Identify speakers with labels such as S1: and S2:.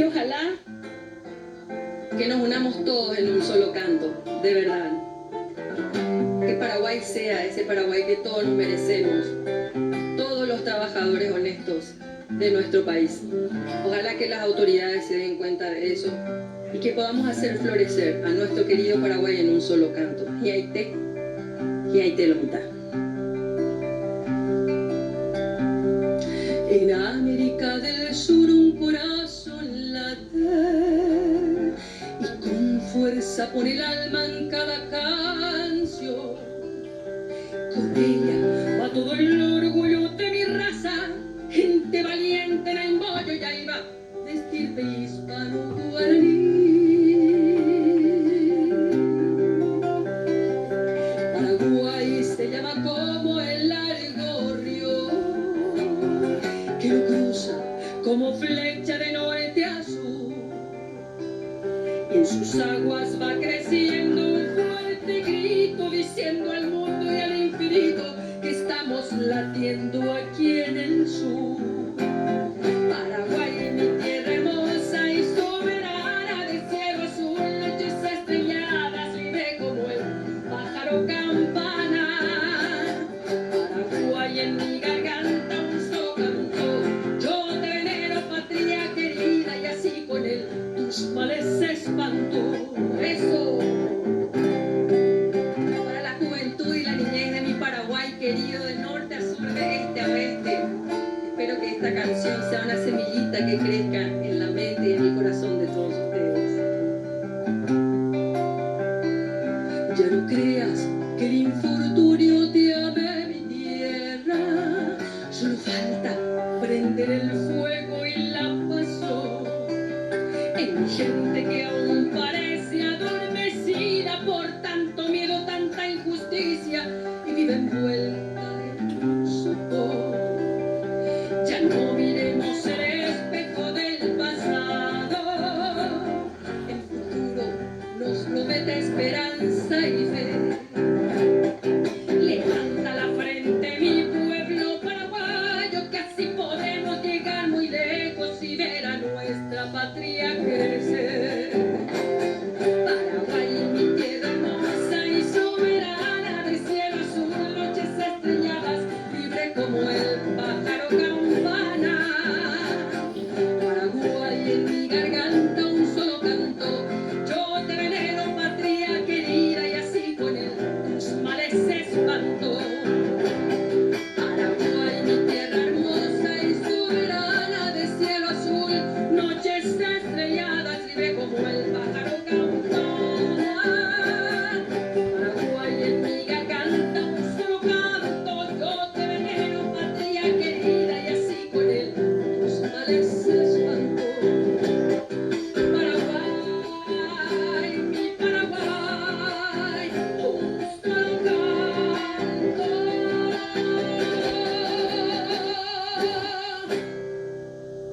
S1: Ojalá que nos unamos todos en un solo canto, de verdad. Que Paraguay sea ese Paraguay que todos nos merecemos, todos los trabajadores honestos de nuestro país. Ojalá que las autoridades se den cuenta de eso y que podamos hacer florecer a nuestro querido Paraguay en un solo canto. Hiaite Lomita. En América del Sur un corazón late y con fuerza pone el alma en cada canción. Con ella va todo el orgullo de mi raza, gente valiente en Aymollo y Ayva, de estirpe hispano-guaraní. Paraguay se llama como el largo río que lo cruza como flecha de norte a sur, y en sus aguas va creciendo un fuerte grito diciendo al mundo y al infinito que estamos latiendo aquí en el sur. Paraguay, mi tierra hermosa y soberana, de cielo azul, noches estrelladas, vive como el pájaro campana. Paraguay, en mi garganta un solo canto, yo te venero, patria querida, y así con él tus males espanto. Eso para la juventud y la niñez de mi Paraguay querido, de norte a sur, de este a oeste. Espero que esta canción sea una semillita que crezca en la mente y en el corazón de todos ustedes. Ya no creas que el infortunio te ame, mi tierra, solo falta prender el fuego y la pasión en mi gente que aún parece adormecida por tanto miedo, tanta injusticia, y vive envuelta en sopor. Ya no miremos el espejo del pasado, el futuro nos promete esperanza y fe. Levanta la frente, mi pueblo paraguayo, que así podemos llegar muy lejos y ver a nuestra patria crecer.